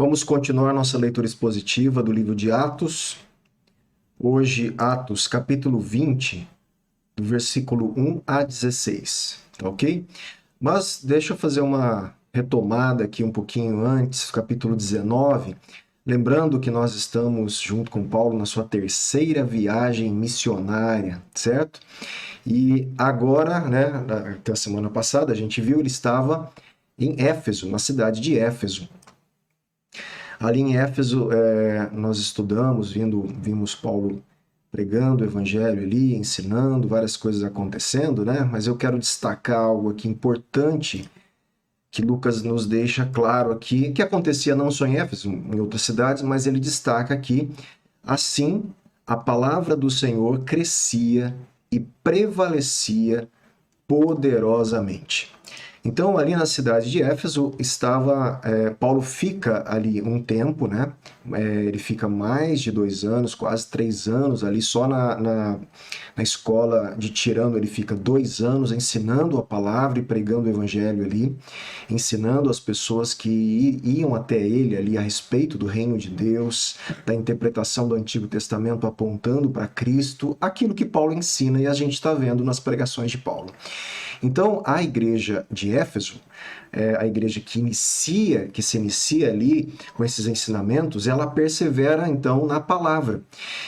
Vamos continuar nossa leitura expositiva do livro de Atos. Hoje, Atos, capítulo 20, do versículo 1 a 16, tá ok? Mas deixa eu fazer uma retomada aqui um pouquinho antes, capítulo 19, lembrando que nós estamos junto com Paulo na sua terceira viagem missionária, certo? E agora, né, até a semana passada, a gente viu, ele estava em Éfeso, na cidade de Éfeso. Ali em Éfeso, nós estudamos, vimos Paulo pregando o evangelho ali, ensinando, várias coisas acontecendo, né? Mas eu quero destacar algo aqui importante que Lucas nos deixa claro aqui, que acontecia não só em Éfeso, em outras cidades, mas ele destaca aqui, assim, a palavra do Senhor crescia e prevalecia poderosamente. Então, ali na cidade de Éfeso, Paulo fica ali um tempo, né? Ele fica mais de 2 anos, quase 3 anos ali, só na escola de Tirano ele fica 2 anos ensinando a palavra e pregando o evangelho ali, ensinando as pessoas que iam até ele ali a respeito do reino de Deus, da interpretação do Antigo Testamento apontando para Cristo, aquilo que Paulo ensina e a gente está vendo nas pregações de Paulo. Então, a igreja de Éfeso, a igreja que se inicia ali com esses ensinamentos, ela persevera então na palavra.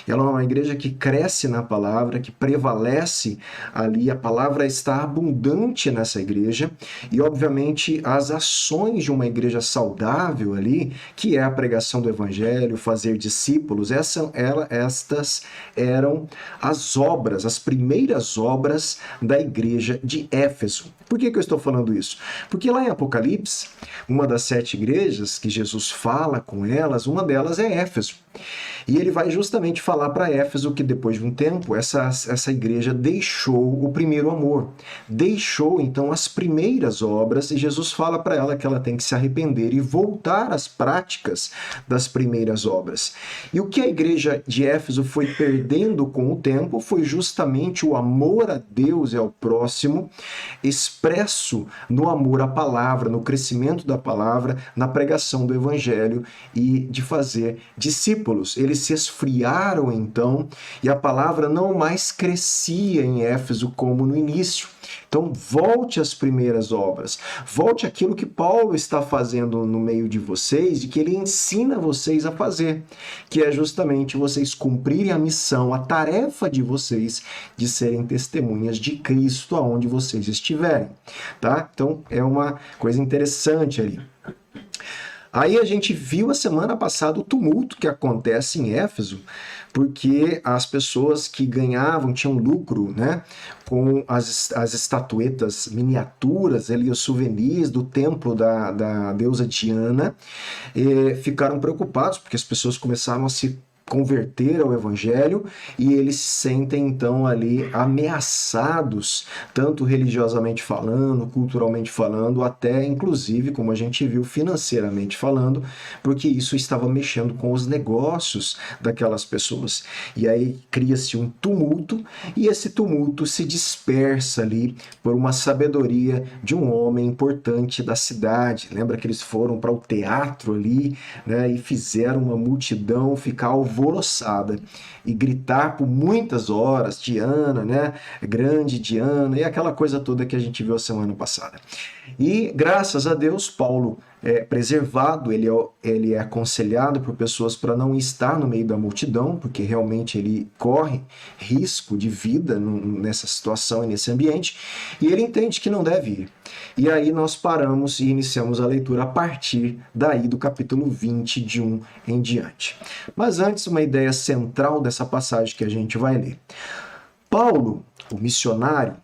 Ela é uma igreja que cresce na palavra, que prevalece ali, a palavra está abundante nessa igreja e, obviamente, as ações de uma igreja saudável ali, que é a pregação do evangelho, fazer discípulos, estas eram as primeiras obras da igreja de Éfeso. Por que eu estou falando isso? Porque lá em Apocalipse, uma das 7 igrejas que Jesus fala com elas, uma delas é Éfeso. E ele vai justamente falar para Éfeso que depois de um tempo, essa igreja deixou o primeiro amor. Deixou, então, as primeiras obras e Jesus fala para ela que ela tem que se arrepender e voltar às práticas das primeiras obras. E o que a igreja de Éfeso foi perdendo com o tempo foi justamente o amor a Deus e ao próximo, expresso no amor à palavra, no crescimento da palavra, na pregação do evangelho e de fazer discípulos. Eles se esfriaram então e a palavra não mais crescia em Éfeso como no início. Então, volte às primeiras obras, volte àquilo que Paulo está fazendo no meio de vocês e que ele ensina vocês a fazer, que é justamente vocês cumprirem a missão, a tarefa de vocês de serem testemunhas de Cristo aonde vocês estiverem, tá? Então, é uma coisa interessante ali. Aí a gente viu a semana passada o tumulto que acontece em Éfeso, porque as pessoas que ganhavam, tinham lucro, né, com as estatuetas miniaturas, ali, os souvenirs do templo da deusa Diana, ficaram preocupados, porque as pessoas começaram a se converter ao evangelho e eles se sentem então ali ameaçados, tanto religiosamente falando, culturalmente falando, até inclusive, como a gente viu, financeiramente falando, porque isso estava mexendo com os negócios daquelas pessoas. E aí cria-se um tumulto e esse tumulto se dispersa ali por uma sabedoria de um homem importante da cidade. Lembra que eles foram para o teatro ali, né, e fizeram uma multidão ficar alvoroçada e gritar por muitas horas, Diana, né? Grande Diana, e aquela coisa toda que a gente viu a semana passada. E graças a Deus, Paulo é preservado, ele é aconselhado por pessoas para não estar no meio da multidão, porque realmente ele corre risco de vida nessa situação e nesse ambiente, e ele entende que não deve ir. E aí nós paramos e iniciamos a leitura a partir daí do capítulo 20, de 1 em diante. Mas antes, uma ideia central dessa passagem que a gente vai ler. Paulo, o missionário,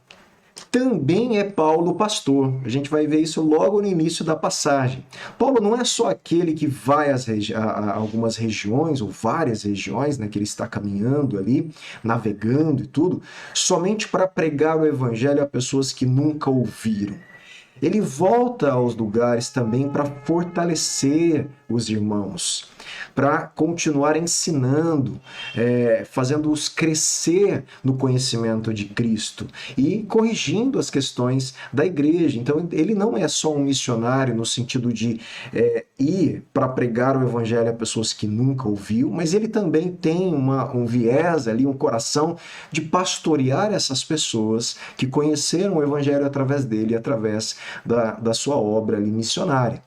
também é Paulo o pastor. A gente vai ver isso logo no início da passagem. Paulo não é só aquele que vai a algumas regiões, ou várias regiões, né, que ele está caminhando ali, navegando e tudo, somente para pregar o evangelho a pessoas que nunca ouviram. ele volta aos lugares também para fortalecer os irmãos, para continuar ensinando, fazendo-os crescer no conhecimento de Cristo e corrigindo as questões da igreja. Então, ele não é só um missionário no sentido de ir para pregar o evangelho a pessoas que nunca ouviu, mas ele também tem um viés ali, um coração de pastorear essas pessoas que conheceram o evangelho através dele, através da sua obra ali missionária.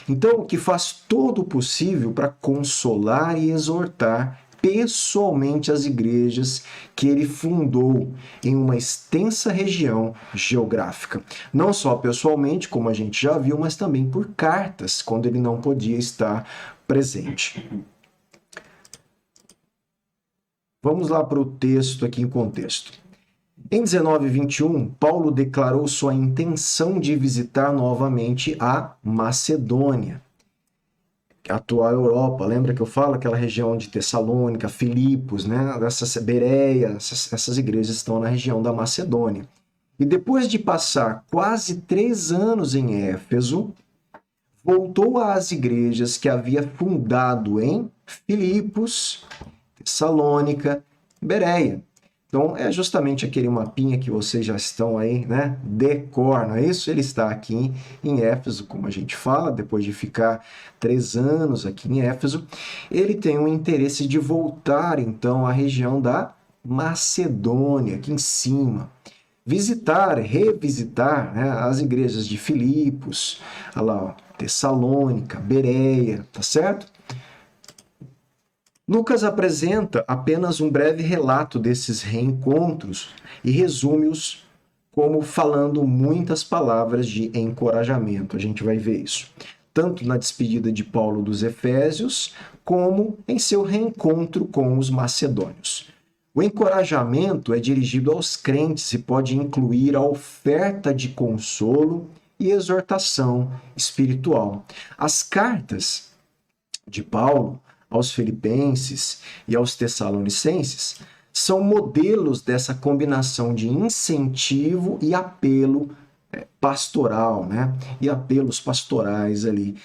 Então, que faz todo o possível para consolar e exortar pessoalmente as igrejas que ele fundou em uma extensa região geográfica. Não só pessoalmente, como a gente já viu, mas também por cartas, quando ele não podia estar presente. Vamos lá para o texto aqui em contexto. Em 19:21, Paulo declarou sua intenção de visitar novamente a Macedônia, a atual Europa. Lembra que eu falo aquela região de Tessalônica, Filipos, né? Essa Bereia, essas igrejas estão na região da Macedônia. E depois de passar quase 3 anos em Éfeso, voltou às igrejas que havia fundado em Filipos, Tessalônica, Bereia. Então, é justamente aquele mapinha que vocês já estão aí, né? Decor, não é isso? Ele está aqui em Éfeso, como a gente fala, depois de ficar 3 anos aqui em Éfeso. Ele tem um interesse de voltar, então, à região da Macedônia, aqui em cima. Visitar, revisitar, né, as igrejas de Filipos, olha lá, ó, Tessalônica, Bereia, tá certo? Lucas apresenta apenas um breve relato desses reencontros e resume-os como falando muitas palavras de encorajamento. A gente vai ver isso, tanto na despedida de Paulo dos Efésios, como em seu reencontro com os macedônios. O encorajamento é dirigido aos crentes e pode incluir a oferta de consolo e exortação espiritual. As cartas de Paulo aos filipenses e aos tessalonicenses são modelos dessa combinação de incentivo e apelo pastoral, né? E apelos pastorais ali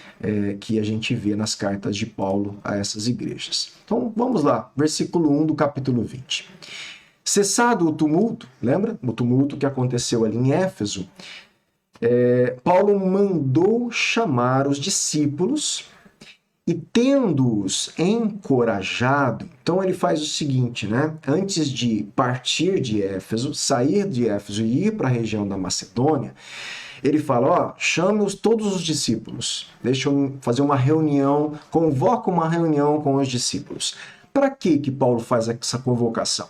que a gente vê nas cartas de Paulo a essas igrejas. Então, vamos lá, versículo 1 do capítulo 20. Cessado o tumulto, lembra? O tumulto que aconteceu ali em Éfeso, Paulo mandou chamar os discípulos e tendo-os encorajado, então ele faz o seguinte, né? Antes de partir de Éfeso, sair de Éfeso e ir para a região da Macedônia, ele fala, ó, chame todos os discípulos, deixa eu fazer uma reunião, convoca uma reunião com os discípulos. Para que Paulo faz essa convocação?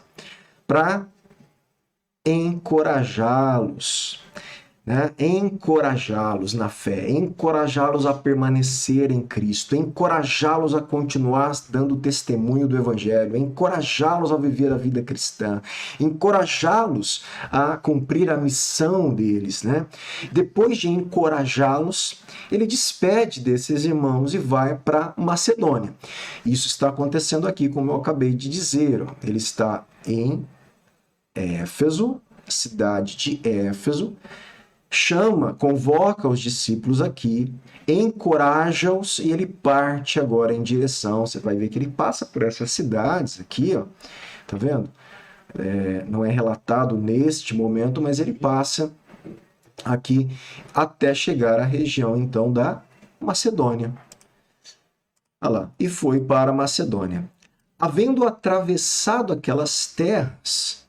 Para encorajá-los, né? Encorajá-los na fé, encorajá-los a permanecer em Cristo, encorajá-los a continuar dando testemunho do Evangelho, encorajá-los a viver a vida cristã, encorajá-los a cumprir a missão deles, né? Depois de encorajá-los, ele despede desses irmãos e vai para Macedônia. Isso está acontecendo aqui, como eu acabei de dizer, ó. Ele está em Éfeso, cidade de Éfeso, convoca os discípulos aqui, encoraja-os e ele parte agora em direção. Você vai ver que ele passa por essas cidades aqui, ó, tá vendo? Não é relatado neste momento, mas ele passa aqui até chegar à região então da Macedônia. Olha lá, e foi para a Macedônia. Havendo atravessado aquelas terras,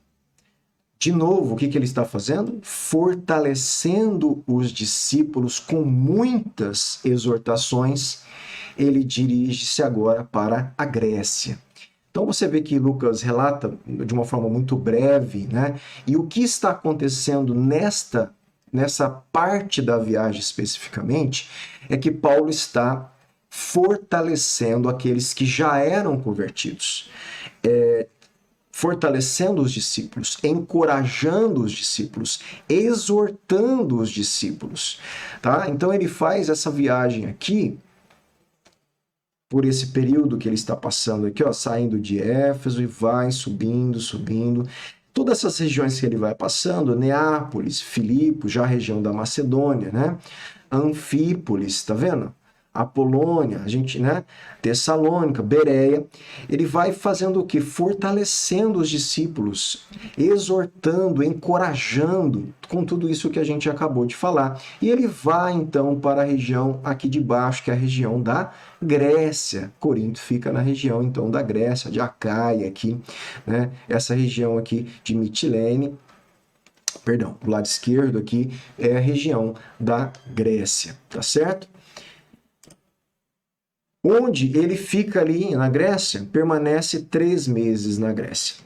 de novo, o que ele está fazendo? Fortalecendo os discípulos com muitas exortações, ele dirige-se agora para a Grécia. Então você vê que Lucas relata de uma forma muito breve, né? E o que está acontecendo nessa parte da viagem especificamente é que Paulo está fortalecendo aqueles que já eram convertidos. Fortalecendo os discípulos, encorajando os discípulos, exortando os discípulos, tá? Então ele faz essa viagem aqui, por esse período que ele está passando aqui, ó, saindo de Éfeso e vai subindo, Todas essas regiões que ele vai passando, Neápolis, Filipos, já a região da Macedônia, né? Anfípolis, tá vendo? Apolônia, a gente, né? Tessalônica, Bereia, ele vai fazendo o quê? Fortalecendo os discípulos, exortando, encorajando, com tudo isso que a gente acabou de falar. E ele vai, então, para a região aqui de baixo, que é a região da Grécia. Corinto fica na região, então, da Grécia, de Acaia aqui, né? Essa região aqui de Mitilene, perdão, do lado esquerdo aqui é a região da Grécia, tá certo? Onde ele fica ali na Grécia, permanece 3 meses na Grécia.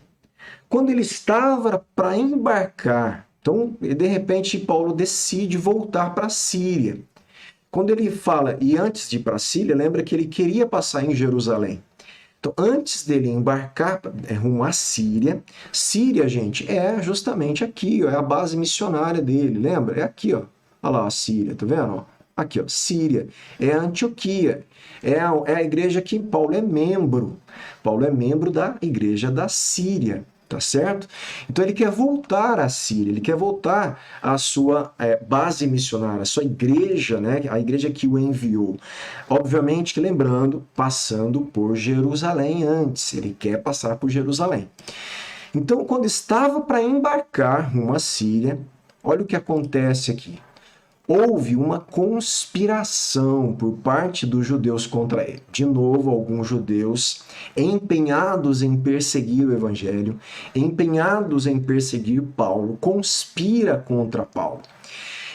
Quando ele estava para embarcar, então, de repente, Paulo decide voltar para a Síria. Quando ele fala, e antes de ir para a Síria, lembra que ele queria passar em Jerusalém. Então, antes dele embarcar rumo à Síria, Síria, gente, é justamente aqui, ó, é a base missionária dele, lembra? É aqui, ó. Olha lá a Síria, tá vendo? Aqui, ó, Síria, é a Antioquia, é a igreja que Paulo é membro. Paulo é membro da igreja da Síria, tá certo? Então ele quer voltar à Síria, ele quer voltar à sua base missionária, à sua igreja, né? A igreja que o enviou. Obviamente que lembrando, passando por Jerusalém antes, ele quer passar por Jerusalém. Então, quando estava para embarcar rumo à Síria, olha o que acontece aqui. Houve uma conspiração por parte dos judeus contra ele. De novo, alguns judeus empenhados em perseguir o evangelho, empenhados em perseguir Paulo, conspira contra Paulo.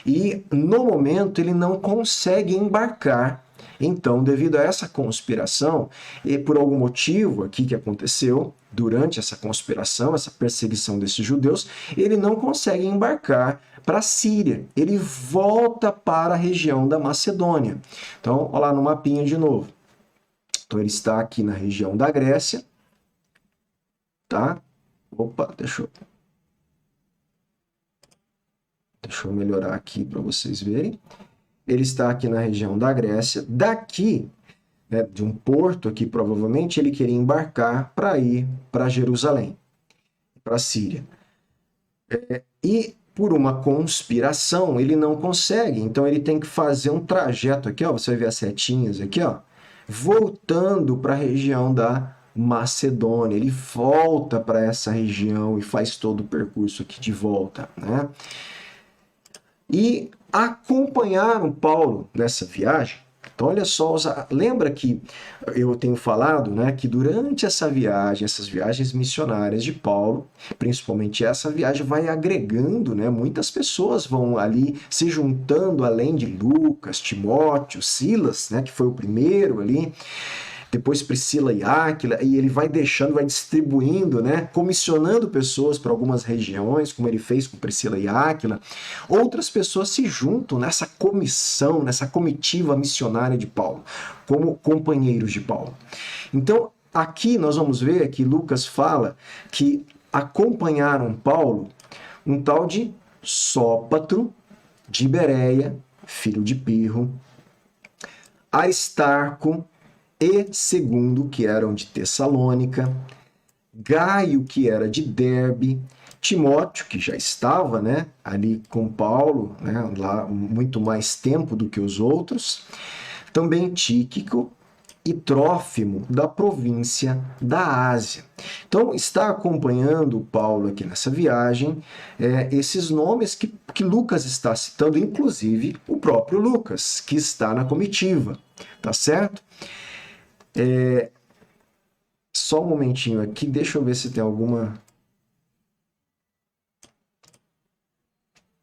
E, no momento, ele não consegue embarcar. Então, devido a essa conspiração, e por algum motivo aqui que aconteceu, durante essa conspiração, essa perseguição desses judeus, ele não consegue embarcar para a Síria. Ele volta para a região da Macedônia. Então, olha lá no mapinha de novo. Então, ele está aqui na região da Grécia. Tá? Opa, deixa eu melhorar aqui para vocês verem. Ele está aqui na região da Grécia. Daqui, né, de um porto aqui, provavelmente, ele queria embarcar para ir para Jerusalém, para a Síria. E por uma conspiração, ele não consegue. Então, ele tem que fazer um trajeto aqui, ó, você vai ver as setinhas aqui, ó, voltando para a região da Macedônia. Ele volta para essa região e faz todo o percurso aqui de volta, né? E acompanharam Paulo nessa viagem. Então, olha só, lembra que eu tenho falado, né, que durante essa viagem, essas viagens missionárias de Paulo, principalmente essa viagem, vai agregando, né, muitas pessoas vão ali se juntando, além de Lucas, Timóteo, Silas, né, que foi o primeiro ali, depois Priscila e Áquila, e ele vai deixando, vai distribuindo, né, comissionando pessoas para algumas regiões, como ele fez com Priscila e Áquila. Outras pessoas se juntam nessa comissão, nessa comitiva missionária de Paulo, como companheiros de Paulo. Então, aqui nós vamos ver que Lucas fala que acompanharam Paulo um tal de Sópatro, de Bereia, filho de Pirro, Aristarco, e Segundo, que eram de Tessalônica, Gaio, que era de Derbe, Timóteo, que já estava, né, ali com Paulo, né, lá muito mais tempo do que os outros, também Tíquico e Trófimo, da província da Ásia. Então, está acompanhando Paulo aqui nessa viagem esses nomes que Lucas está citando, inclusive o próprio Lucas, que está na comitiva, tá certo? Só um momentinho aqui, deixa eu ver se tem alguma...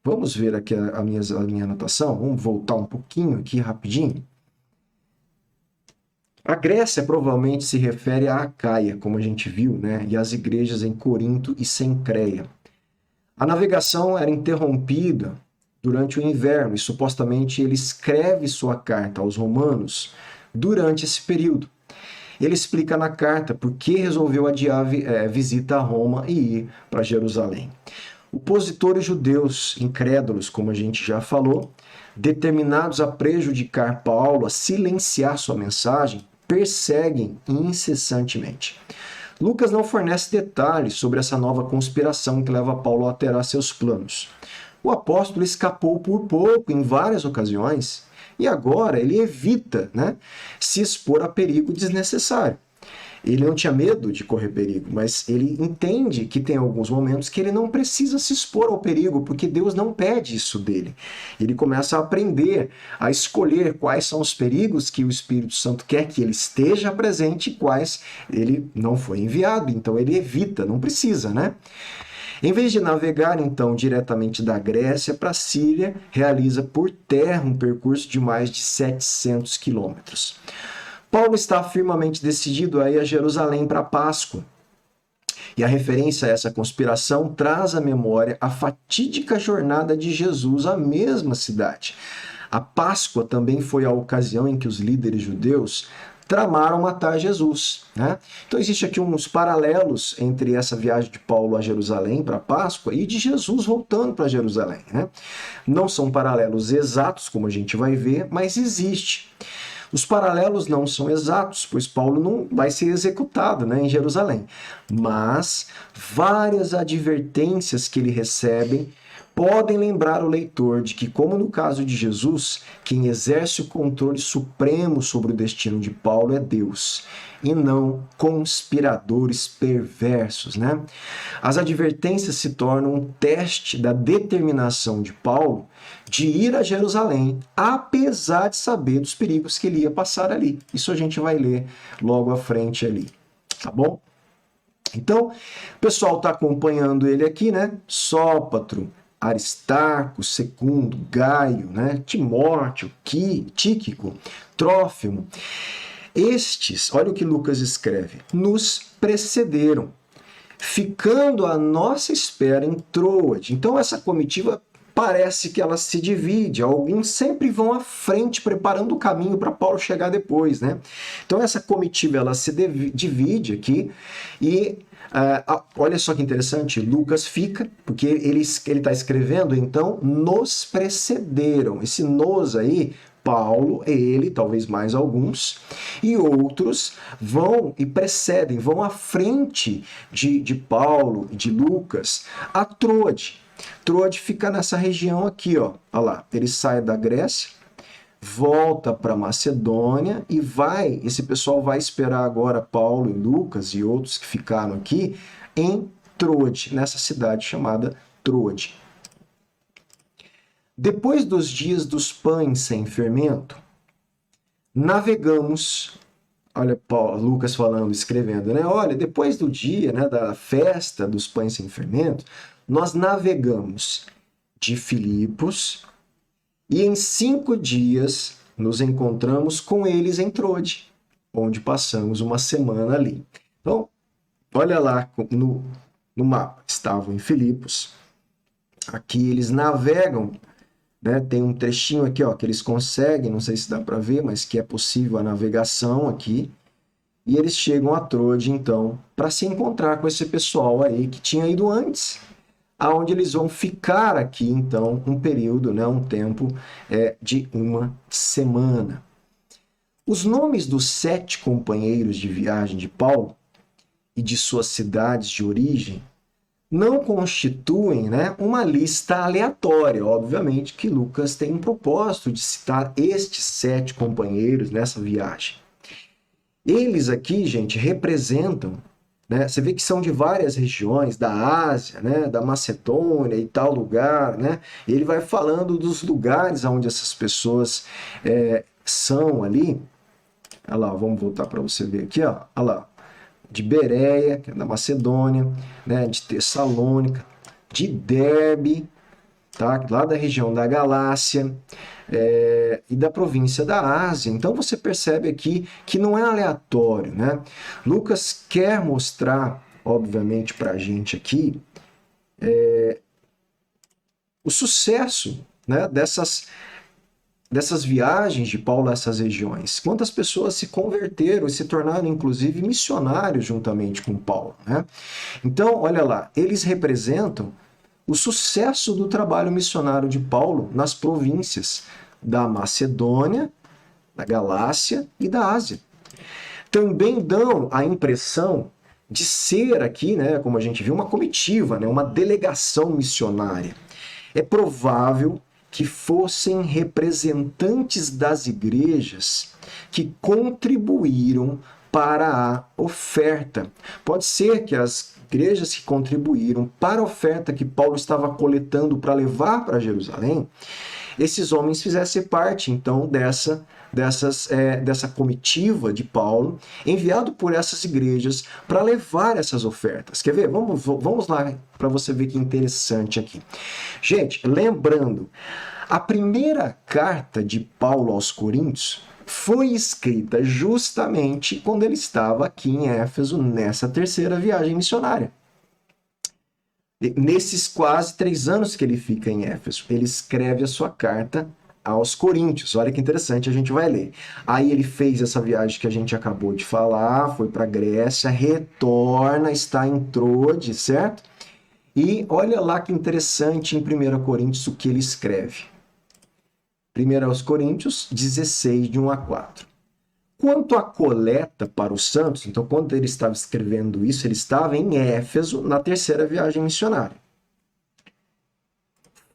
Vamos ver aqui a minha anotação, vamos voltar um pouquinho aqui rapidinho. A Grécia provavelmente se refere a Acaia, como a gente viu, né? E as igrejas em Corinto e Cencreia. A navegação era interrompida durante o inverno e supostamente ele escreve sua carta aos romanos durante esse período. Ele explica na carta por que resolveu adiar a visita a Roma e ir para Jerusalém. Opositores judeus incrédulos, como a gente já falou, determinados a prejudicar Paulo, a silenciar sua mensagem, perseguem incessantemente. Lucas não fornece detalhes sobre essa nova conspiração que leva Paulo a alterar seus planos. O apóstolo escapou por pouco em várias ocasiões e agora ele evita, né, se expor a perigo desnecessário. Ele não tinha medo de correr perigo, mas ele entende que tem alguns momentos que ele não precisa se expor ao perigo, porque Deus não pede isso dele. Ele começa a aprender a escolher quais são os perigos que o Espírito Santo quer que ele esteja presente e quais ele não foi enviado. Então ele evita, não precisa, né? Em vez de navegar, então, diretamente da Grécia para a Síria, realiza por terra um percurso de mais de 700 quilômetros. Paulo está firmemente decidido a ir a Jerusalém para a Páscoa. E a referência a essa conspiração traz à memória a fatídica jornada de Jesus à mesma cidade. A Páscoa também foi a ocasião em que os líderes judeus tramaram matar Jesus, né? Então existe aqui uns paralelos entre essa viagem de Paulo a Jerusalém para a Páscoa e de Jesus voltando para Jerusalém, né? Não são paralelos exatos, como a gente vai ver, mas existe. Os paralelos não são exatos, pois Paulo não vai ser executado, né, em Jerusalém. Mas várias advertências que ele recebe podem lembrar o leitor de que, como no caso de Jesus, quem exerce o controle supremo sobre o destino de Paulo é Deus, e não conspiradores perversos, né? As advertências se tornam um teste da determinação de Paulo de ir a Jerusalém, apesar de saber dos perigos que ele ia passar ali. Isso a gente vai ler logo à frente ali, tá bom? Então, o pessoal está acompanhando ele aqui, né? Sópatro, Aristarco, Segundo, Gaio, né? Timóteo, Tíquico, Trófimo. Estes, olha o que Lucas escreve, nos precederam, ficando à nossa espera em Troade. Então essa comitiva parece que ela se divide, alguns sempre vão à frente preparando o caminho para Paulo chegar depois, né? Então essa comitiva ela se divide aqui e olha só que interessante, Lucas fica, porque ele está escrevendo, então, nos precederam. Esse nos aí, Paulo, ele, talvez mais alguns, e outros vão e precedem, vão à frente de Paulo e de Lucas a Troade. Troade fica nessa região aqui, ó. Olha lá, ele sai da Grécia, volta para Macedônia e esse pessoal vai esperar agora Paulo e Lucas e outros que ficaram aqui em Troade, nessa cidade chamada Troade. Depois dos dias dos pães sem fermento, navegamos, olha Lucas falando, escrevendo, né? Olha, depois do dia, né, da festa dos pães sem fermento, nós navegamos de Filipos e em 5 dias nos encontramos com eles em Troade, onde passamos uma semana ali. Então, olha lá no mapa, estavam em Filipos, aqui eles navegam, né? Tem um trechinho aqui, ó, que eles conseguem, não sei se dá para ver, mas que é possível a navegação aqui, e eles chegam a Troade, então, para se encontrar com esse pessoal aí que tinha ido antes, aonde eles vão ficar aqui, então, um período, né, um tempo de uma semana. Os nomes dos 7 companheiros de viagem de Paulo e de suas cidades de origem não constituem, né, uma lista aleatória. Obviamente que Lucas tem um propósito de citar estes 7 companheiros nessa viagem. Eles aqui, gente, representam, né, você vê que são de várias regiões, da Ásia, né, da Macedônia e tal lugar, né? E ele vai falando dos lugares onde essas pessoas são ali. Olha lá, vamos voltar para você ver aqui, ó. Olha lá. De Bereia, que é da Macedônia, né, de Tessalônica, de Derbe, tá, lá da região da Galácia e da província da Ásia. Então você percebe aqui que não é aleatório, né? Lucas quer mostrar, obviamente, para a gente aqui o sucesso, né, dessas viagens de Paulo a essas regiões. Quantas pessoas se converteram e se tornaram, inclusive, missionários juntamente com Paulo, né? Então, olha lá, eles representam o sucesso do trabalho missionário de Paulo nas províncias da Macedônia, da Galácia e da Ásia. Também dão a impressão de ser aqui, né, como a gente viu, uma comitiva, né, uma delegação missionária. É provável que fossem representantes das igrejas que contribuíram para a oferta. Pode ser que as igrejas que contribuíram para a oferta que Paulo estava coletando para levar para Jerusalém, esses homens fizessem parte, então, dessa comitiva de Paulo, enviado por essas igrejas para levar essas ofertas. Quer ver? Vamos lá para você ver que interessante aqui. Gente, lembrando, a primeira carta de Paulo aos Coríntios foi escrita justamente quando ele estava aqui em Éfeso, nessa terceira viagem missionária. Nesses quase 3 anos que ele fica em Éfeso, ele escreve a sua carta aos Coríntios. Olha que interessante, a gente vai ler. Aí ele fez essa viagem que a gente acabou de falar, foi para a Grécia, retorna, está em Troade, certo? E olha lá que interessante em 1 Coríntios o que ele escreve. 1 Coríntios 16, de 1 a 4. Quanto à coleta para os santos, então quando ele estava escrevendo isso, ele estava em Éfeso, na terceira viagem missionária.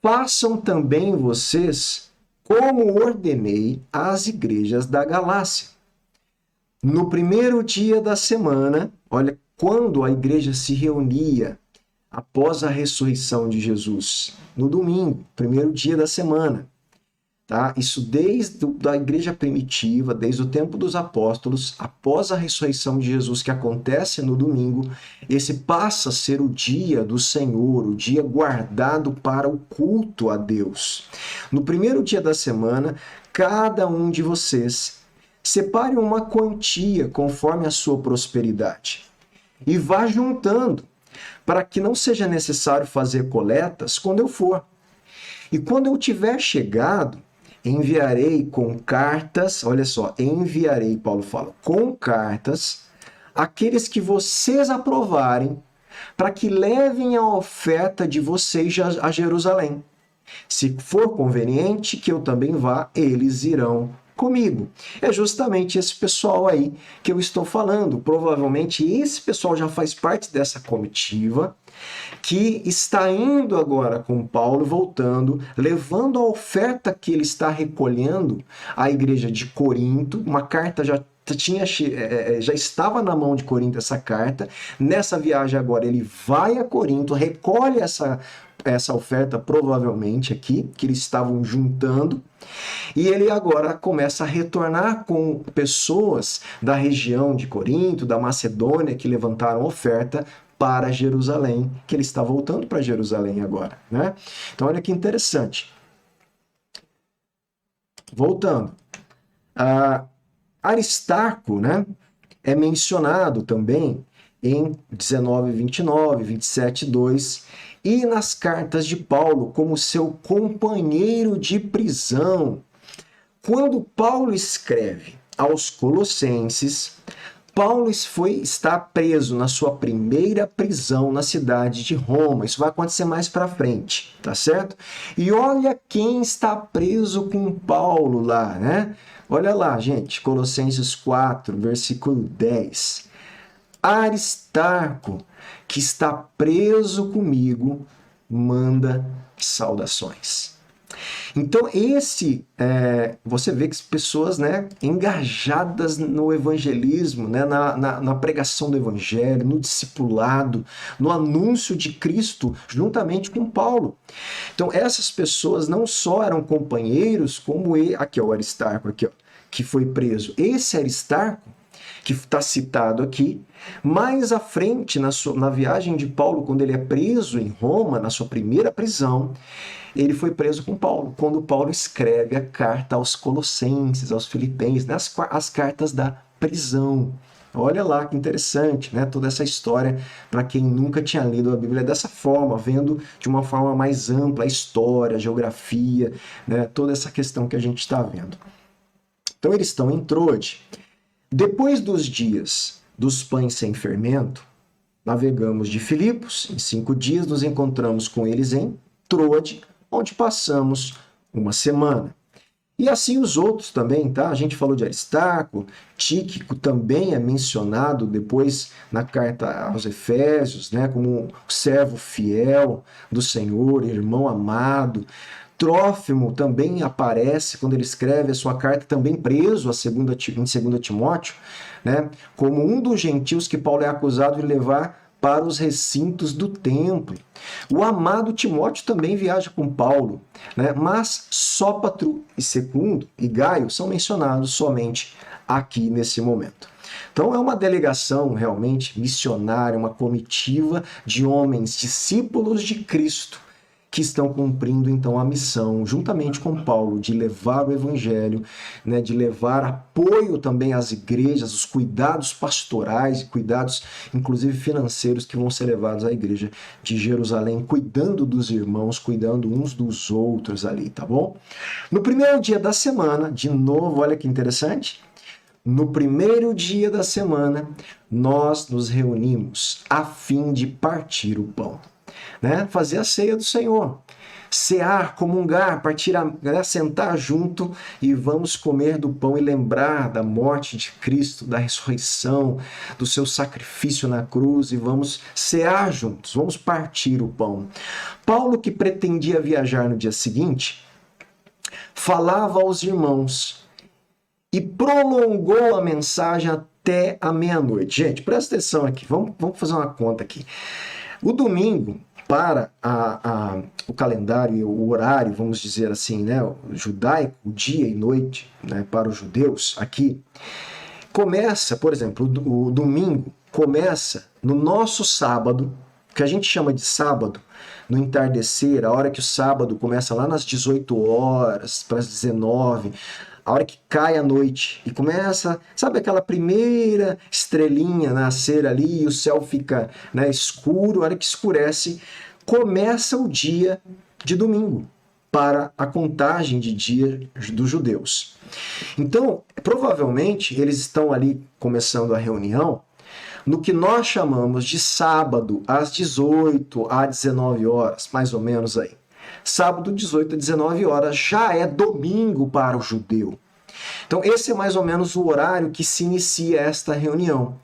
Façam também vocês como ordenei às igrejas da Galácia. No primeiro dia da semana, olha, quando a igreja se reunia após a ressurreição de Jesus, no domingo, primeiro dia da semana. Tá? Isso desde a igreja primitiva, desde o tempo dos apóstolos, após a ressurreição de Jesus, que acontece no domingo, esse passa a ser o dia do Senhor, o dia guardado para o culto a Deus. No primeiro dia da semana, cada um de vocês separe uma quantia conforme a sua prosperidade e vá juntando, para que não seja necessário fazer coletas quando eu for. E quando eu tiver chegado, enviarei com cartas, olha só, enviarei, Paulo fala, com cartas, aqueles que vocês aprovarem, para que levem a oferta de vocês a Jerusalém. Se for conveniente que eu também vá, eles irão comigo. É justamente esse pessoal aí que eu estou falando. Provavelmente esse pessoal já faz parte dessa comitiva, que está indo agora com Paulo, voltando, levando a oferta que ele está recolhendo à igreja de Corinto. Uma carta já estava na mão de Corinto essa carta. Nessa viagem agora ele vai a Corinto, recolhe essa oferta provavelmente aqui, que eles estavam juntando, e ele agora começa a retornar com pessoas da região de Corinto, da Macedônia, que levantaram oferta para Jerusalém, que ele está voltando para Jerusalém agora, né? Então olha que interessante. Voltando. Aristarco, né, é mencionado também em 19:29, 27:2, e nas cartas de Paulo como seu companheiro de prisão. Quando Paulo escreve aos Colossenses, Paulo está preso na sua primeira prisão na cidade de Roma. Isso vai acontecer mais para frente, tá certo? E olha quem está preso com Paulo lá, né? Olha lá, gente, Colossenses 4, versículo 10. Aristarco, que está preso comigo, manda saudações. Então, você vê que pessoas, né, engajadas no evangelismo, né, na pregação do evangelho, no discipulado, no anúncio de Cristo, juntamente com Paulo. Então, essas pessoas não só eram companheiros, como aqui, ó, o Aristarco, aqui, ó, que foi preso. Esse Aristarco, que está citado aqui, mais à frente, na viagem de Paulo, quando ele é preso em Roma, na sua primeira prisão, ele foi preso com Paulo, quando Paulo escreve a carta aos Colossenses, aos Filipenses, né, as cartas da prisão. Olha lá que interessante, né? Toda essa história, para quem nunca tinha lido a Bíblia dessa forma, vendo de uma forma mais ampla a história, a geografia, né? Toda essa questão que a gente está vendo. Então eles estão em Troade. Depois dos dias dos pães sem fermento, navegamos de Filipos. Em 5 dias nos encontramos com eles em Troade, onde passamos uma semana. E assim os outros também, tá? A gente falou de Aristarco, Tíquico também é mencionado depois na carta aos Efésios, né? Como servo fiel do Senhor, irmão amado. Trófimo também aparece quando ele escreve a sua carta, também preso em 2 Timóteo, né? Como um dos gentios que Paulo é acusado de levar para os recintos do templo. O amado Timóteo também viaja com Paulo, né? Mas Sópatro e Secundo e Gaio são mencionados somente aqui nesse momento. Então é uma delegação realmente missionária, uma comitiva de homens, discípulos de Cristo, que estão cumprindo então a missão, juntamente com Paulo, de levar o evangelho, né, de levar apoio também às igrejas, os cuidados pastorais e cuidados, inclusive financeiros, que vão ser levados à igreja de Jerusalém, cuidando dos irmãos, cuidando uns dos outros ali, tá bom? No primeiro dia da semana, de novo, olha que interessante, no primeiro dia da semana, nós nos reunimos a fim de partir o pão. Né? Fazer a ceia do Senhor, cear, comungar, partir, né? Sentar junto e vamos comer do pão e lembrar da morte de Cristo, da ressurreição, do seu sacrifício na cruz e vamos cear juntos, vamos partir o pão. Paulo, que pretendia viajar no dia seguinte, falava aos irmãos e prolongou a mensagem até a meia-noite. Gente, presta atenção aqui, vamos fazer uma conta aqui. O domingo, para o calendário, o horário, vamos dizer assim, né, o judaico, o dia e noite, né, para os judeus aqui, começa, por exemplo, o domingo começa no nosso sábado, que a gente chama de sábado, no entardecer, a hora que o sábado começa lá nas 18 horas, para as 19, a hora que cai a noite e começa, sabe aquela primeira estrelinha nascer ali e o céu fica, né, escuro, a hora que escurece, começa o dia de domingo para a contagem de dia dos judeus. Então, provavelmente, eles estão ali começando a reunião no que nós chamamos de sábado, às 18 às 19 horas, mais ou menos aí. Sábado, 18 a 19 horas, já é domingo para o judeu. Então, esse é mais ou menos o horário que se inicia esta reunião.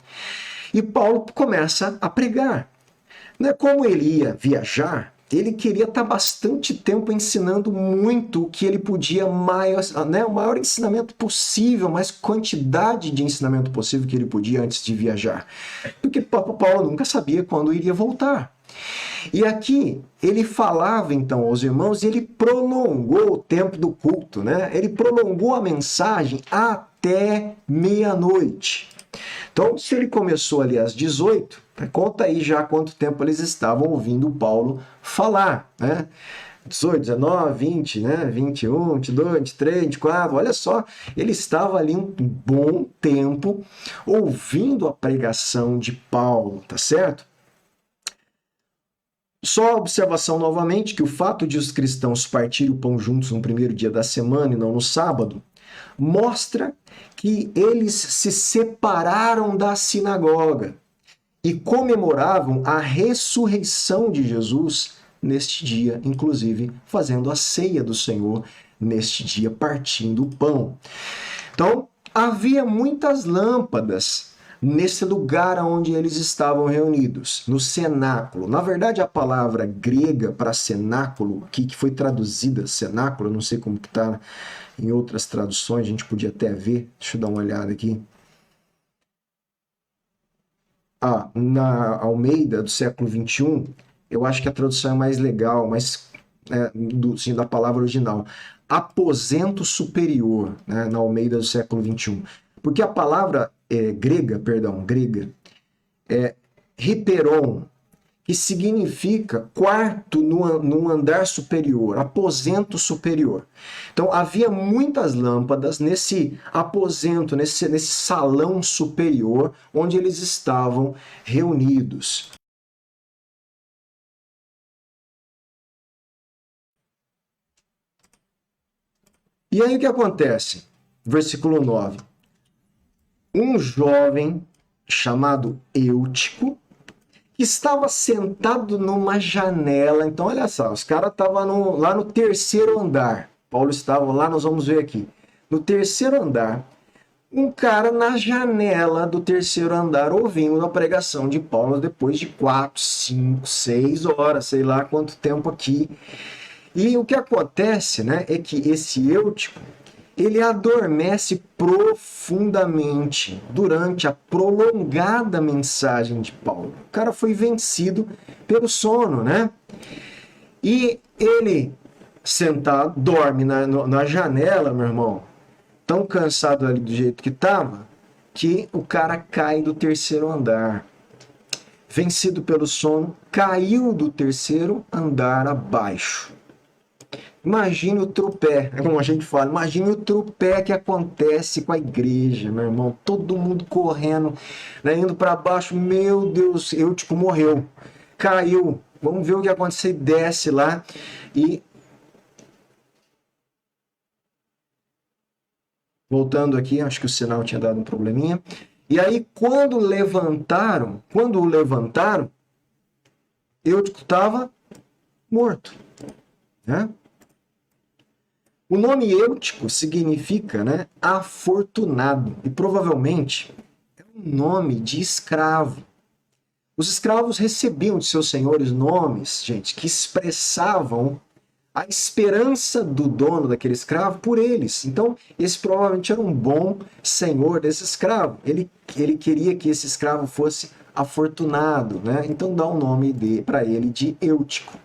E Paulo começa a pregar. Como ele ia viajar, ele queria estar bastante tempo ensinando muito o que ele podia, o maior ensinamento possível, mais quantidade de ensinamento possível que ele podia antes de viajar. Porque Paulo nunca sabia quando iria voltar. E aqui ele falava então aos irmãos e ele prolongou o tempo do culto, né? Ele prolongou a mensagem até meia-noite. Então, se ele começou ali às 18, conta aí já quanto tempo eles estavam ouvindo Paulo falar, né? 18, 19, 20, né? 21, 22, 23, 24, olha só, ele estava ali um bom tempo ouvindo a pregação de Paulo, tá certo? Só observação novamente que o fato de os cristãos partirem o pão juntos no primeiro dia da semana e não no sábado, mostra que eles se separaram da sinagoga e comemoravam a ressurreição de Jesus neste dia, inclusive fazendo a ceia do Senhor neste dia, partindo o pão. Então, havia muitas lâmpadas nesse lugar onde eles estavam reunidos, no cenáculo. Na verdade, a palavra grega para cenáculo, que foi traduzida cenáculo, eu não sei como que está em outras traduções, a gente podia até ver, deixa eu dar uma olhada aqui. Na Almeida, do século XXI, eu acho que a tradução é mais legal, da palavra original. Aposento superior, né, na Almeida do século XXI. Porque a palavra grega, é hiperon, que significa quarto num andar superior, aposento superior. Então, havia muitas lâmpadas nesse aposento, nesse salão superior, onde eles estavam reunidos. E aí o que acontece? Versículo 9. Um jovem chamado Eutico, que estava sentado numa janela. Então, olha só, os caras estavam lá no terceiro andar. Paulo estava lá, nós vamos ver aqui. No terceiro andar, um cara na janela do terceiro andar ouvindo a pregação de Paulo depois de 4, 5, 6 horas, sei lá quanto tempo aqui. E o que acontece, né, é que esse Eutico, ele adormece profundamente durante a prolongada mensagem de Paulo. O cara foi vencido pelo sono, né? E ele, sentado, dorme na janela, meu irmão, tão cansado ali do jeito que estava, que o cara cai do terceiro andar. Vencido pelo sono, caiu do terceiro andar abaixo. Imagine o tropé, é como a gente fala, imagine o tropé que acontece com a igreja, meu irmão. Todo mundo correndo, né, indo para baixo. Meu Deus, Eutico morreu, caiu. Vamos ver o que aconteceu. Desce lá e... Voltando aqui, acho que o sinal tinha dado um probleminha. E aí, quando o levantaram, Eutico estava morto, né? O nome Eutico significa, né, afortunado, e provavelmente é um nome de escravo. Os escravos recebiam de seus senhores nomes, gente, que expressavam a esperança do dono daquele escravo por eles. Então, esse provavelmente era um bom senhor desse escravo. Ele queria que esse escravo fosse afortunado, né? Então dá um nome para ele de Eutico.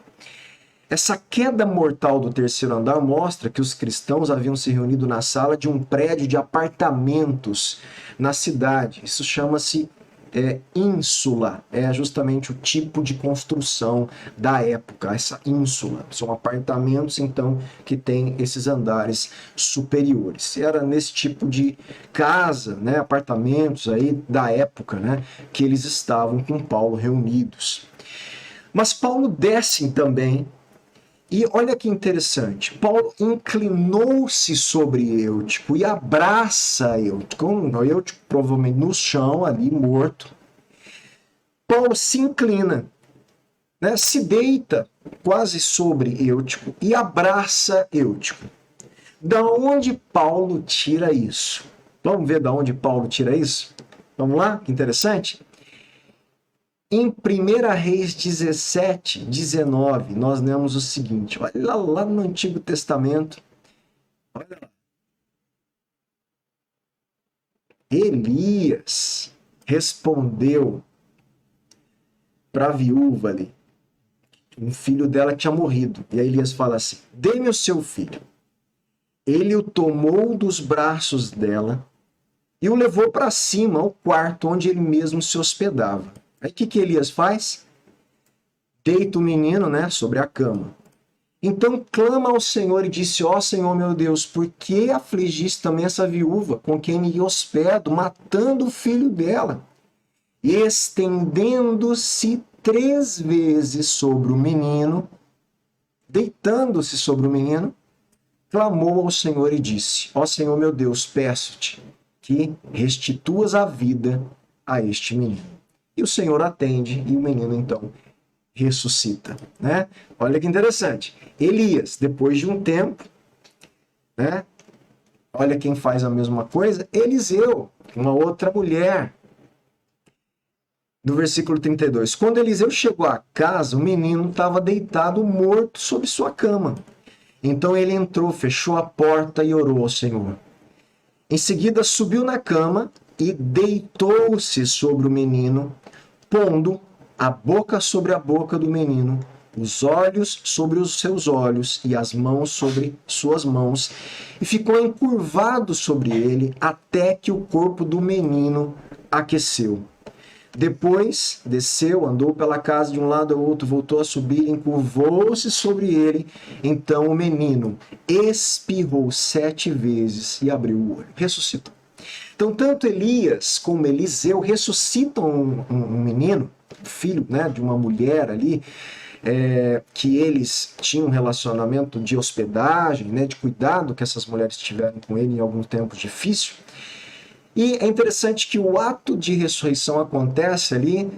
Essa queda mortal do terceiro andar mostra que os cristãos haviam se reunido na sala de um prédio de apartamentos na cidade. Isso chama-se ínsula. É justamente o tipo de construção da época, essa ínsula. São apartamentos, então, que tem esses andares superiores. Era nesse tipo de casa, né, apartamentos aí da época, né, que eles estavam com Paulo reunidos. Mas Paulo desce também. E olha que interessante, Paulo inclinou-se sobre Eutico e abraça Eutico. Eutico provavelmente no chão, ali morto. Paulo se inclina, né, se deita quase sobre Eutico e abraça Eutico. Da onde Paulo tira isso? Vamos ver da onde Paulo tira isso? Vamos lá? Que interessante. Em 1 Reis 17, 19, nós lemos o seguinte, olha lá no Antigo Testamento, olha lá. Elias respondeu para a viúva ali, um filho dela tinha morrido, e aí Elias fala assim, dê-me o seu filho. Ele o tomou dos braços dela e o levou para cima, ao quarto onde ele mesmo se hospedava. Aí o que Elias faz? Deita o menino, né, sobre a cama. Então clama ao Senhor e disse, ó Senhor meu Deus, por que afligiste também essa viúva com quem me hospedo, matando o filho dela? E estendendo-se 3 vezes sobre o menino, deitando-se sobre o menino, clamou ao Senhor e disse, ó Senhor meu Deus, peço-te que restituas a vida a este menino. E o Senhor atende e o menino, então, ressuscita, né? Olha que interessante. Elias, depois de um tempo, né? Olha quem faz a mesma coisa. Eliseu, uma outra mulher. Do versículo 32. Quando Eliseu chegou à casa, o menino estava deitado morto sobre sua cama. Então ele entrou, fechou a porta e orou ao Senhor. Em seguida, subiu na cama e deitou-se sobre o menino, pondo a boca sobre a boca do menino, os olhos sobre os seus olhos e as mãos sobre suas mãos, e ficou encurvado sobre ele até que o corpo do menino aqueceu. Depois desceu, andou pela casa de um lado ao outro, voltou a subir, encurvou-se sobre ele. Então o menino espirrou 7 vezes e abriu o olho. Ressuscitou. Então, tanto Elias como Eliseu ressuscitam um menino, filho, né, de uma mulher ali, que eles tinham um relacionamento de hospedagem, né, de cuidado que essas mulheres tiveram com ele em algum tempo difícil. E é interessante que o ato de ressurreição acontece ali,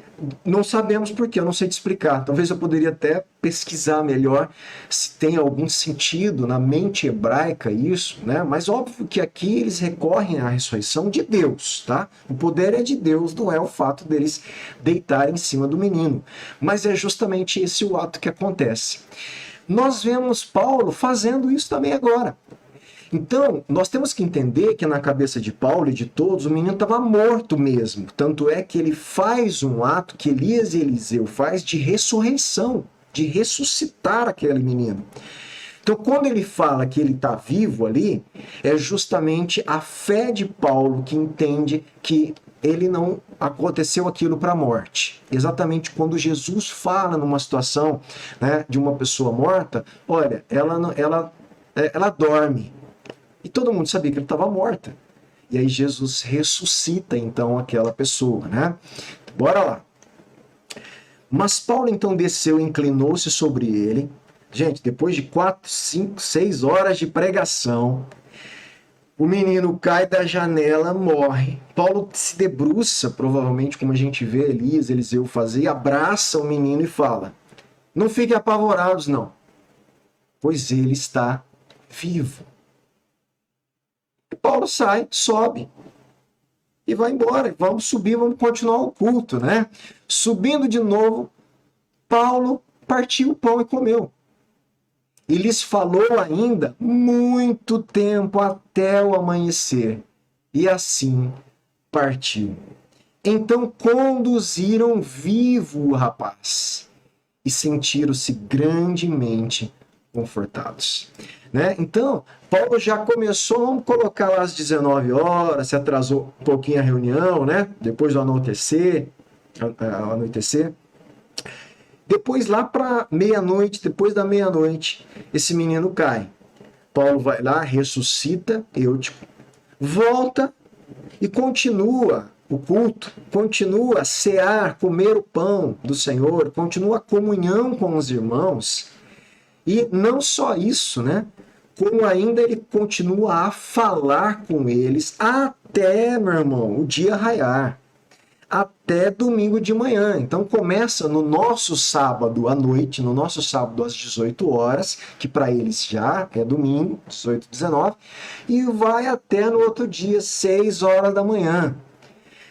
não sabemos por quê, eu não sei te explicar. Talvez eu poderia até pesquisar melhor se tem algum sentido na mente hebraica isso, né? Mas óbvio que aqui eles recorrem à ressurreição de Deus, tá? O poder é de Deus, não é o fato deles deitarem em cima do menino. Mas é justamente esse o ato que acontece. Nós vemos Paulo fazendo isso também agora. Então, nós temos que entender que na cabeça de Paulo e de todos, o menino estava morto mesmo. Tanto é que ele faz um ato que Elias e Eliseu faz de ressurreição, de ressuscitar aquele menino. Então, quando ele fala que ele está vivo ali, é justamente a fé de Paulo que entende que ele não aconteceu aquilo para a morte. Exatamente quando Jesus fala numa situação, né, de uma pessoa morta, olha, ela dorme. E todo mundo sabia que ele estava morta. E aí Jesus ressuscita então aquela pessoa, né? Bora lá. Mas Paulo então desceu e inclinou-se sobre ele. Gente, depois de 4, 5, 6 horas de pregação, o menino cai da janela, morre. Paulo se debruça, provavelmente como a gente vê Elias, Eliseu fazer, abraça o menino e fala: não fiquem apavorados não, pois ele está vivo. Paulo sai, sobe e vai embora. Vamos subir, vamos continuar o culto, né? Subindo de novo, Paulo partiu o pão e comeu. E lhes falou ainda muito tempo até o amanhecer. E assim partiu. Então conduziram vivo o rapaz e sentiram-se grandemente confortados. Né? Então, Paulo já começou, vamos colocar lá às 19 horas, se atrasou um pouquinho a reunião, né? Depois do anoitecer. Depois lá para meia-noite, depois da meia-noite, esse menino cai. Paulo vai lá, ressuscita Eutico, volta e continua o culto, continua a cear, comer o pão do Senhor, continua a comunhão com os irmãos. E não só isso, né? Como ainda ele continua a falar com eles até, meu irmão, o dia raiar. Até domingo de manhã. Então começa no nosso sábado à noite, no nosso sábado às 18 horas, que para eles já é domingo, 18, 19, e vai até no outro dia, 6 horas da manhã.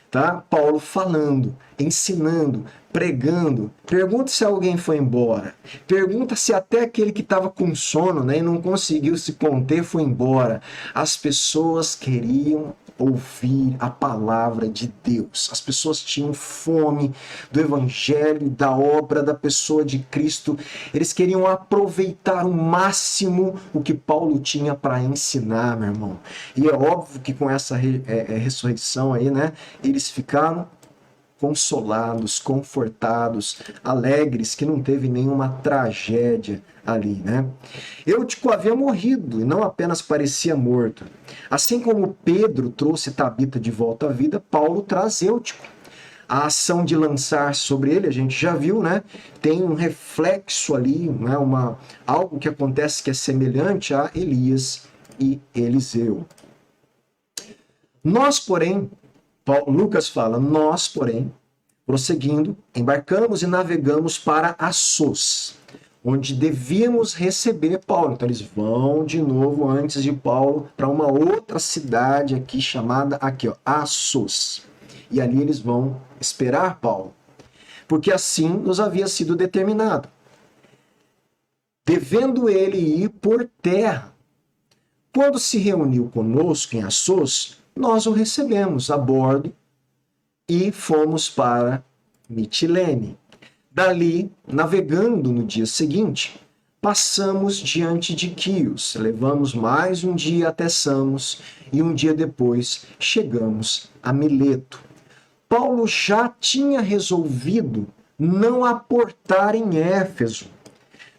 Tá? Paulo falando, ensinando, pregando. Pergunta se alguém foi embora. Pergunta se até aquele que estava com sono, né, e não conseguiu se conter foi embora. As pessoas queriam ouvir a palavra de Deus. As pessoas tinham fome do evangelho, da obra, da pessoa de Cristo. Eles queriam aproveitar o máximo o que Paulo tinha para ensinar, meu irmão. E é óbvio que com essa ressurreição aí, né, eles ficaram consolados, confortados, alegres, que não teve nenhuma tragédia ali, né? Eutico havia morrido e não apenas parecia morto. Assim como Pedro trouxe Tabita de volta à vida, Paulo traz Eutico. A ação de lançar sobre ele, a gente já viu, né? Tem um reflexo ali, né? Algo que acontece que é semelhante a Elias e Eliseu. Nós, porém, Lucas fala, nós, porém, prosseguindo, embarcamos e navegamos para Assos, onde devíamos receber Paulo. Então eles vão de novo, antes de Paulo, para uma outra cidade aqui chamada, aqui, ó, Assos. E ali eles vão esperar Paulo, porque assim nos havia sido determinado. Devendo ele ir por terra. Quando se reuniu conosco em Assos, nós o recebemos a bordo e fomos para Mitilene. Dali, navegando no dia seguinte, passamos diante de Quios, levamos mais um dia até Samos e um dia depois chegamos a Mileto. Paulo já tinha resolvido não aportar em Éfeso.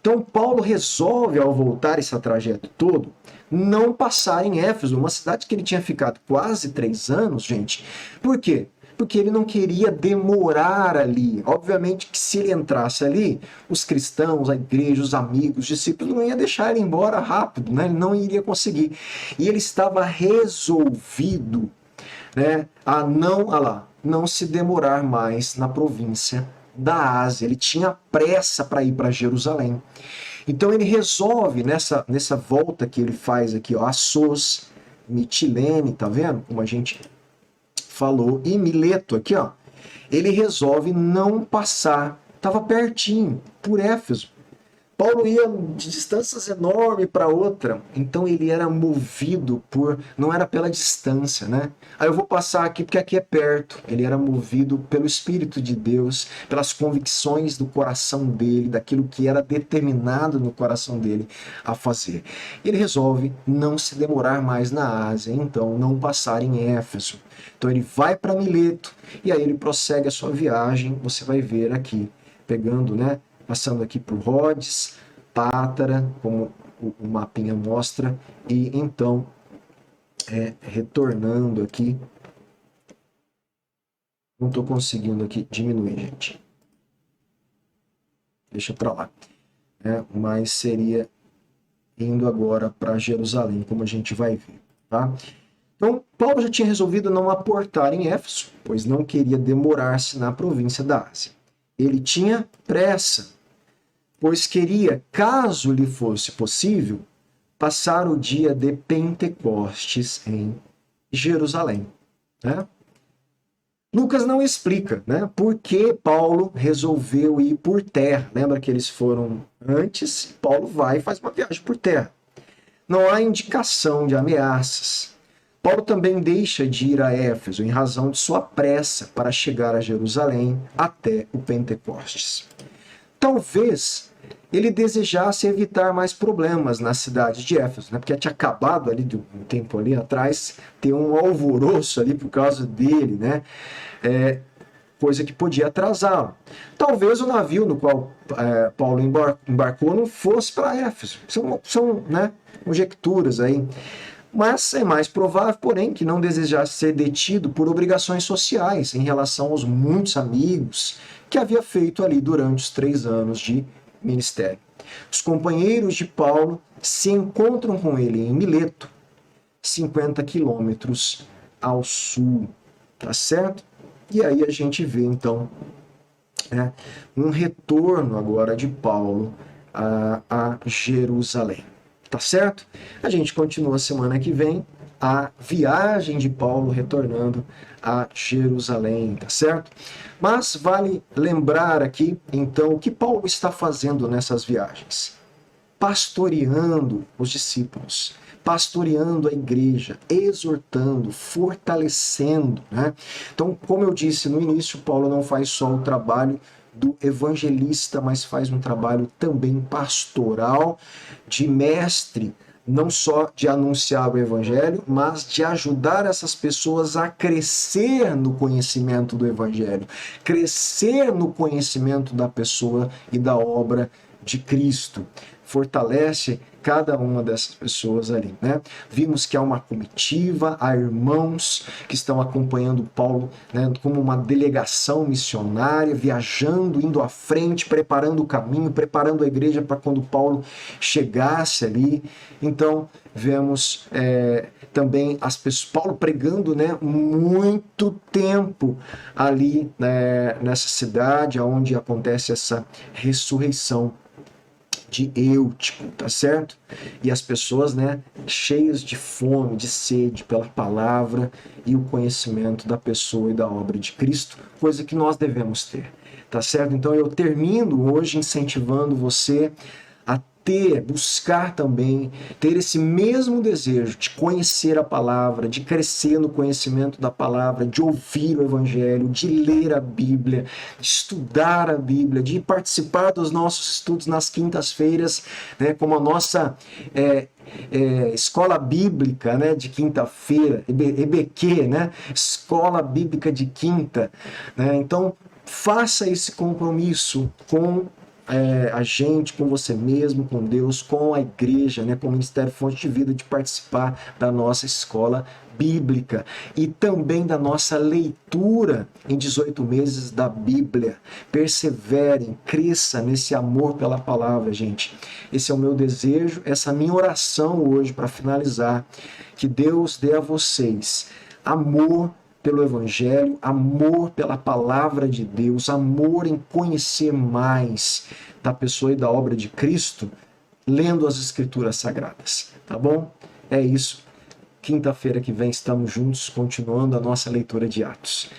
Então Paulo resolve, ao voltar esse trajeto todo, não passar em Éfeso, uma cidade que ele tinha ficado quase 3 anos, gente. Por quê? Porque ele não queria demorar ali. Obviamente que se ele entrasse ali, os cristãos, a igreja, os amigos, os discípulos não iam deixar ele embora rápido, né? Ele não iria conseguir. E ele estava resolvido né, a não se demorar mais na província da Ásia. Ele tinha pressa para ir para Jerusalém. Então ele resolve, nessa volta que ele faz aqui, ó, Assos, Mitilene, tá vendo? Como a gente falou, e Mileto aqui, ó, ele resolve não passar, estava pertinho, por Éfeso. Paulo ia de distâncias enormes para outra, então ele era movido não era pela distância, né? Aí eu vou passar aqui porque aqui é perto. Ele era movido pelo Espírito de Deus, pelas convicções do coração dele, daquilo que era determinado no coração dele a fazer. Ele resolve não se demorar mais na Ásia, então não passar em Éfeso. Então ele vai para Mileto e aí ele prossegue a sua viagem. Você vai ver aqui, pegando, né? Passando aqui por Rhodes, Pátara, como o mapinha mostra, e então retornando aqui. Não estou conseguindo aqui diminuir, gente. Deixa para lá. Mas seria indo agora para Jerusalém, como a gente vai ver. Tá? Então, Paulo já tinha resolvido não aportar em Éfeso, pois não queria demorar-se na província da Ásia. Ele tinha pressa, pois queria, caso lhe fosse possível, passar o dia de Pentecostes em Jerusalém. Né? Lucas não explica, né, por que Paulo resolveu ir por terra. Lembra que eles foram antes, Paulo vai e faz uma viagem por terra. Não há indicação de ameaças. Paulo também deixa de ir a Éfeso em razão de sua pressa para chegar a Jerusalém até o Pentecostes. Talvez ele desejasse evitar mais problemas na cidade de Éfeso, né? Porque tinha acabado ali, de um tempo ali atrás, ter um alvoroço ali por causa dele, né? Coisa que podia atrasá-lo. Talvez o navio no qual Paulo embarcou não fosse para Éfeso. São né, conjecturas aí. Mas é mais provável, porém, que não desejasse ser detido por obrigações sociais em relação aos muitos amigos que havia feito ali durante os 3 anos de ministério. Os companheiros de Paulo se encontram com ele em Mileto, 50 quilômetros ao sul, tá certo? E aí a gente vê, então, um retorno agora de Paulo a Jerusalém. Tá certo? A gente continua semana que vem a viagem de Paulo retornando a Jerusalém, tá certo? Mas vale lembrar aqui, então, o que Paulo está fazendo nessas viagens? Pastoreando os discípulos, pastoreando a igreja, exortando, fortalecendo, né? Então, como eu disse no início, Paulo não faz só o trabalho do evangelista, mas faz um trabalho também pastoral, de mestre, não só de anunciar o evangelho, mas de ajudar essas pessoas a crescer no conhecimento do evangelho, crescer no conhecimento da pessoa e da obra de Cristo. Fortalece cada uma dessas pessoas ali, né? Vimos que há uma comitiva, há irmãos que estão acompanhando Paulo, né, como uma delegação missionária, viajando, indo à frente, preparando o caminho, preparando a igreja para quando Paulo chegasse ali. Então, vemos também as pessoas, Paulo pregando, né, muito tempo ali, né, nessa cidade onde acontece essa ressurreição de Eutico, tá certo? E as pessoas, né, cheias de fome, de sede pela palavra e o conhecimento da pessoa e da obra de Cristo, coisa que nós devemos ter, tá certo? Então eu termino hoje incentivando você a buscar também, ter esse mesmo desejo de conhecer a palavra, de crescer no conhecimento da palavra, de ouvir o evangelho, de ler a Bíblia, de estudar a Bíblia, de participar dos nossos estudos nas quintas-feiras, né, como a nossa escola bíblica, né, de quinta-feira, EBQ, né, escola bíblica de quinta, né? Então faça esse compromisso com a gente, com você mesmo, com Deus, com a igreja, né, com o Ministério Fonte de Vida, de participar da nossa escola bíblica e também da nossa leitura em 18 meses da Bíblia. Perseverem, cresça nesse amor pela palavra, gente. Esse é o meu desejo, essa minha oração hoje para finalizar, que Deus dê a vocês amor pelo Evangelho, amor pela palavra de Deus, amor em conhecer mais da pessoa e da obra de Cristo, lendo as Escrituras Sagradas, tá bom? É isso. Quinta-feira que vem estamos juntos, continuando a nossa leitura de Atos.